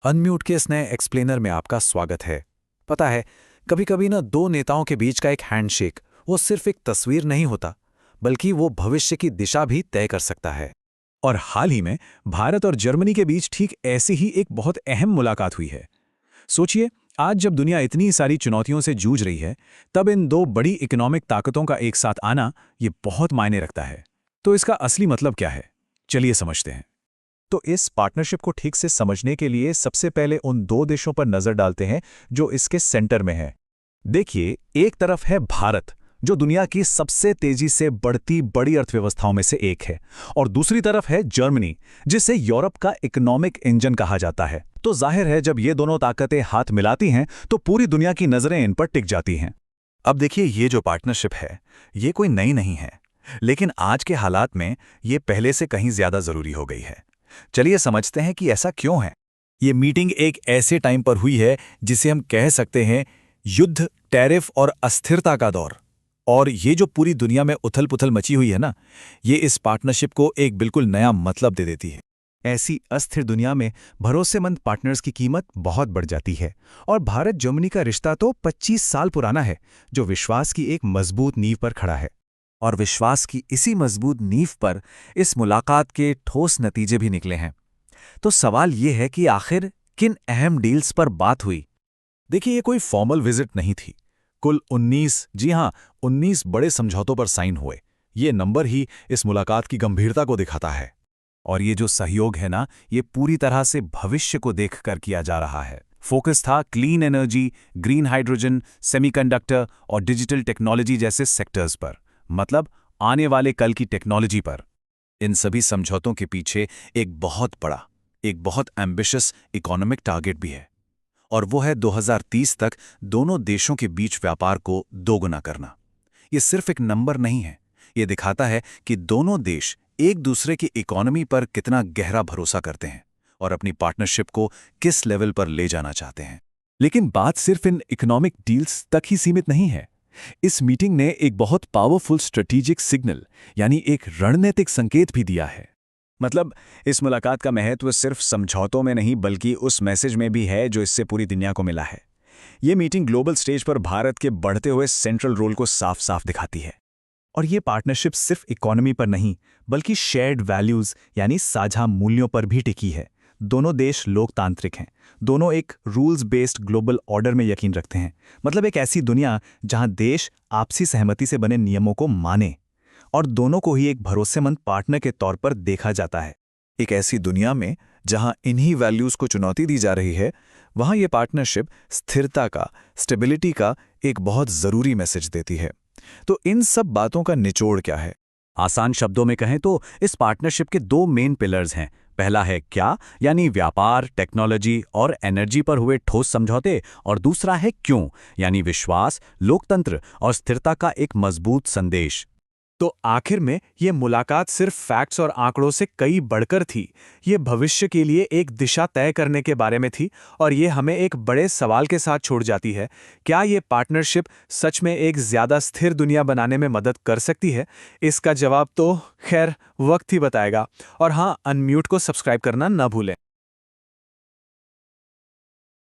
Unmute के इस नए एक्सप्लेनर में आपका स्वागत है। पता है, कभी कभी ना दो नेताओं के बीच का एक हैंडशेक वो सिर्फ एक तस्वीर नहीं होता, बल्कि वो भविष्य की दिशा भी तय कर सकता है। और हाल ही में भारत और जर्मनी के बीच ठीक ऐसी ही एक बहुत अहम मुलाकात हुई है। सोचिए, आज जब दुनिया इतनी सारी चुनौतियों से जूझ रही है, तब इन दो बड़ी इकोनॉमिक ताकतों का एक साथ आना ये बहुत मायने रखता है। तो इसका असली मतलब क्या है, चलिए समझते हैं। तो इस पार्टनरशिप को ठीक से समझने के लिए सबसे पहले उन दो देशों पर नजर डालते हैं जो इसके सेंटर में है। देखिए, एक तरफ है भारत, जो दुनिया की सबसे तेजी से बढ़ती बड़ी अर्थव्यवस्थाओं में से एक है, और दूसरी तरफ है जर्मनी, जिसे यूरोप का इकोनॉमिक इंजन कहा जाता है। तो जाहिर है, जब ये दोनों ताकतें हाथ मिलाती हैं तो पूरी दुनिया की नजरें इन पर टिक जाती हैं। अब देखिए, ये जो पार्टनरशिप है ये कोई नई नहीं है, लेकिन आज के हालात में ये पहले से कहीं ज्यादा जरूरी हो गई है। चलिए समझते हैं कि ऐसा क्यों है। ये मीटिंग एक ऐसे टाइम पर हुई है जिसे हम कह सकते हैं युद्ध, टैरिफ और अस्थिरता का दौर। और ये जो पूरी दुनिया में उथल पुथल मची हुई है ना, ये इस पार्टनरशिप को एक बिल्कुल नया मतलब दे देती है। ऐसी अस्थिर दुनिया में भरोसेमंद पार्टनर्स की कीमत बहुत बढ़ जाती है। और भारत जर्मनी का रिश्ता तो 25 साल पुराना है, जो विश्वास की एक मजबूत नींव पर खड़ा है। और विश्वास की इसी मजबूत नींव पर इस मुलाकात के ठोस नतीजे भी निकले हैं। तो सवाल ये है कि आखिर किन अहम डील्स पर बात हुई। देखिए, ये कोई फॉर्मल विजिट नहीं थी। कुल 19, जी हां, 19 बड़े समझौतों पर साइन हुए। ये नंबर ही इस मुलाकात की गंभीरता को दिखाता है। और ये जो सहयोग है ना, ये पूरी तरह से भविष्य को देखकर किया जा रहा है। फोकस था clean energy, green hydrogen, semiconductor और डिजिटल टेक्नोलॉजी जैसे सेक्टर्स पर, मतलब आने वाले कल की टेक्नोलॉजी पर। इन सभी समझौतों के पीछे एक बहुत एम्बिशियस इकोनॉमिक टारगेट भी है, और वो है 2030 तक दोनों देशों के बीच व्यापार को दोगुना करना। ये सिर्फ एक नंबर नहीं है, ये दिखाता है कि दोनों देश एक दूसरे की इकोनॉमी पर कितना गहरा भरोसा करते हैं और अपनी पार्टनरशिप को किस लेवल पर ले जाना चाहते हैं। लेकिन बात सिर्फ इन इकोनॉमिक डील्स तक ही सीमित नहीं है। इस मीटिंग ने एक बहुत पावरफुल स्ट्रेटेजिक सिग्नल, यानी एक रणनीतिक संकेत भी दिया है। मतलब, इस मुलाकात का महत्व सिर्फ समझौतों में नहीं, बल्कि उस मैसेज में भी है जो इससे पूरी दुनिया को मिला है। ये मीटिंग ग्लोबल स्टेज पर भारत के बढ़ते हुए सेंट्रल रोल को साफ साफ दिखाती है। और ये पार्टनरशिप सिर्फ इकोनॉमी पर नहीं, बल्कि शेयर्ड वैल्यूज यानी साझा मूल्यों पर भी टिकी है। दोनों देश लोकतांत्रिक हैं, दोनों एक रूल्स बेस्ड ग्लोबल ऑर्डर में यकीन रखते हैं। मतलब एक ऐसी दुनिया जहां देश आपसी सहमति से बने नियमों को माने और दोनों को ही एक भरोसेमंद पार्टनर के तौर पर देखा जाता है। एक ऐसी दुनिया में जहां इन्हीं वैल्यूज को चुनौती दी जा रही है, वहां ये पार्टनरशिप स्थिरता का, स्टेबिलिटी का एक बहुत जरूरी मैसेज देती है। तो इन सब बातों का निचोड़ क्या है? आसान शब्दों में कहें तो इस पार्टनरशिप के दो मेन पिलर्स हैं। पहला है क्या, यानी व्यापार, टेक्नोलॉजी और एनर्जी पर हुए ठोस समझौते, और दूसरा है क्यों, यानी विश्वास, लोकतंत्र और स्थिरता का एक मजबूत संदेश। तो आखिर में ये मुलाकात सिर्फ फैक्ट्स और आंकड़ों से कई बढ़कर थी। ये भविष्य के लिए एक दिशा तय करने के बारे में थी, और ये हमें एक बड़े सवाल के साथ छोड़ जाती है। क्या ये पार्टनरशिप सच में एक ज़्यादा स्थिर दुनिया बनाने में मदद कर सकती है? इसका जवाब तो खैर वक्त ही बताएगा। और हाँ, अनम्यूट को सब्सक्राइब करना ना भूलें।